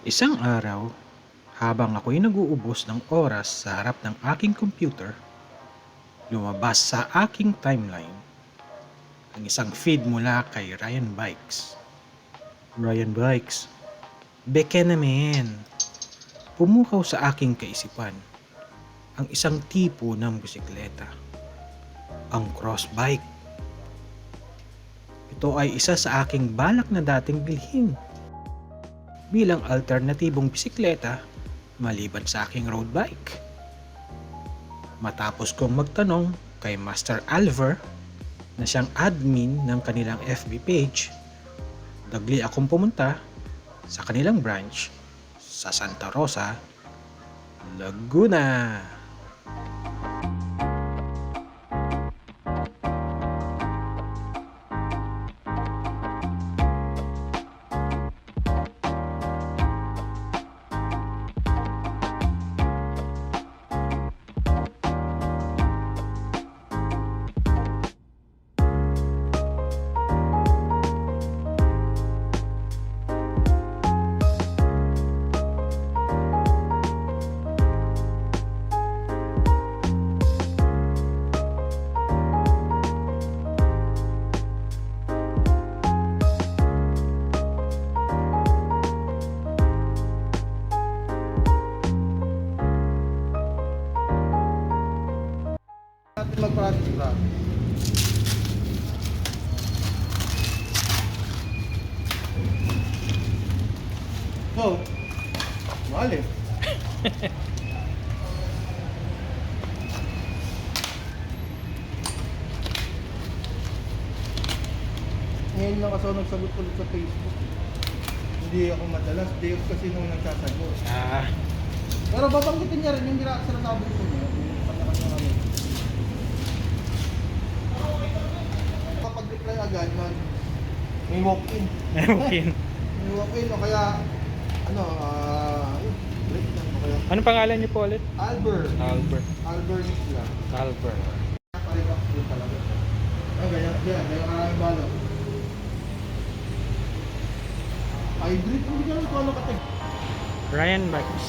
Isang araw, habang ako'y nag-uubos ng oras sa harap ng aking computer, lumabas sa aking timeline ang isang feed mula kay Ryan Bikes. Ryan Bikes, beke naman. Pumukaw sa aking kaisipan ang isang tipo ng bisikleta, ang cross bike. Ito ay isa sa aking balak na dating bilhin bilang alternatibong bisikleta maliban sa aking road bike. Matapos kong magtanong kay Master Alver na siyang admin ng kanilang FB page, dagli akong pumunta sa kanilang branch sa Santa Rosa, Laguna. Natin mag-practice ba? So, mahal eh. Ngayon lang kasi ako nagsagot ulit sa Facebook. Hindi ako madalas. Day off kasi nung nagsasagot. Pero babanggitin niya rin yung sinasabi ko niya. Yung kanya-kanya kami. Kapag-reply agad, may walk-in. Okay. May walk-in o kaya, ano, break lang o kaya. Anong pangalan niyo po ulit? Albert. Albert. Albert Isla. Albert. Parehas din talaga. Ganyan, maraming balot. Hybrid, hindi ka lang kung ano katag. Ryan Bikes.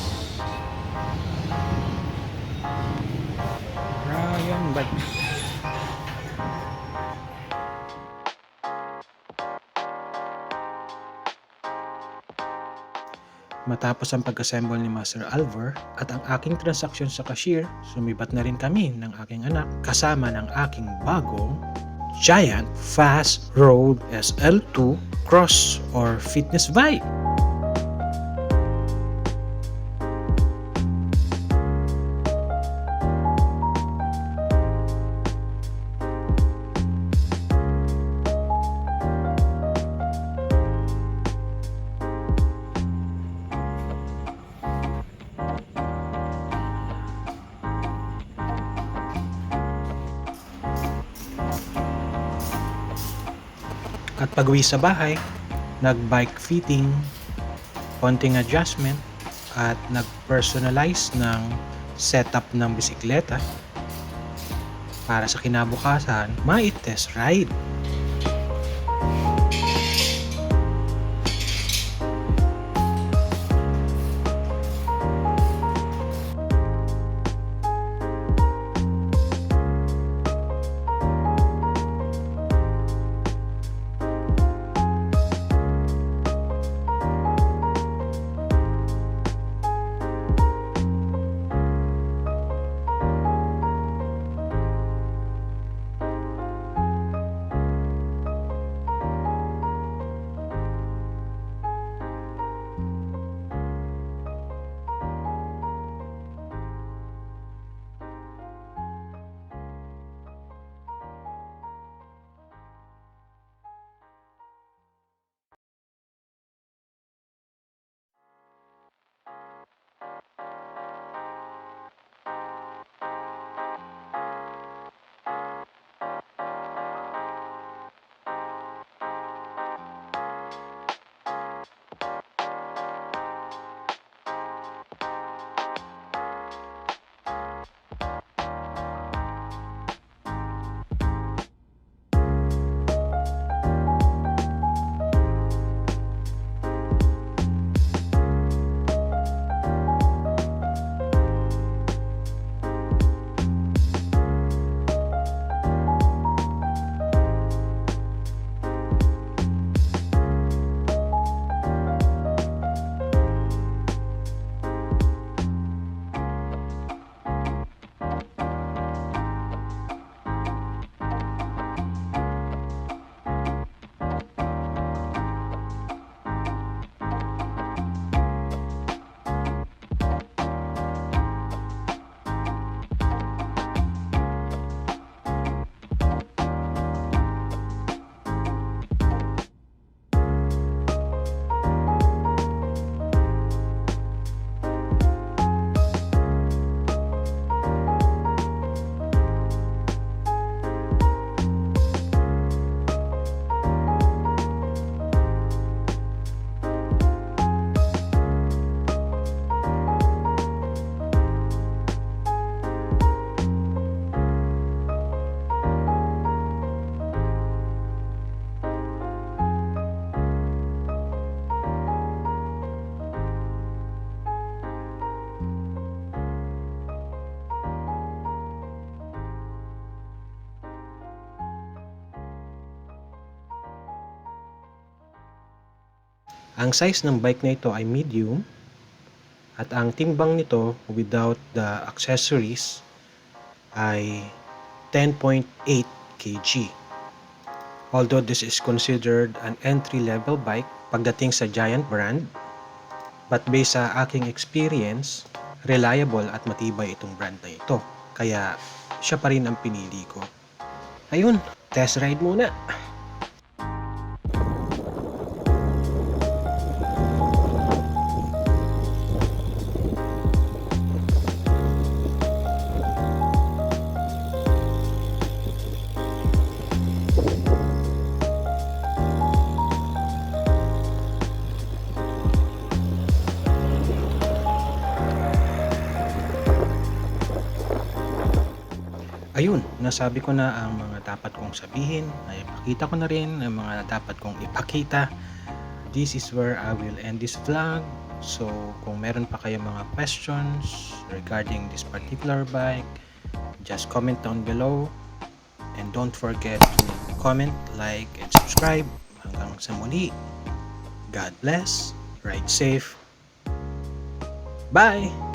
Ryan Bikes. Matapos ang pag-assemble ni Master Alver at ang aking transaksyon sa cashier, sumibat na rin kami ng aking anak kasama ng aking bagong Giant Fast Road SL2 Cross or Fitness Bike. At pag-uwi sa bahay, nag-bike fitting, konting adjustment, at nag-personalize ng setup ng bisikleta para sa kinabukasan, mai-test ride. Ang size ng bike na ito ay medium at ang timbang nito without the accessories ay 10.8 kg. Although this is considered an entry-level bike pagdating sa Giant brand, but based sa aking experience, reliable at matibay itong brand na ito. Kaya siya pa rin ang pinili ko. Ayun, test ride muna. Ayun, nasabi ko na ang mga dapat kong sabihin. Ipakita ko na rin ang mga dapat kong ipakita. This is where I will end this vlog. So, kung meron pa kayong mga questions regarding this particular bike, just comment down below. And don't forget to comment, like, and subscribe. Hanggang sa muli. God bless. Ride safe. Bye!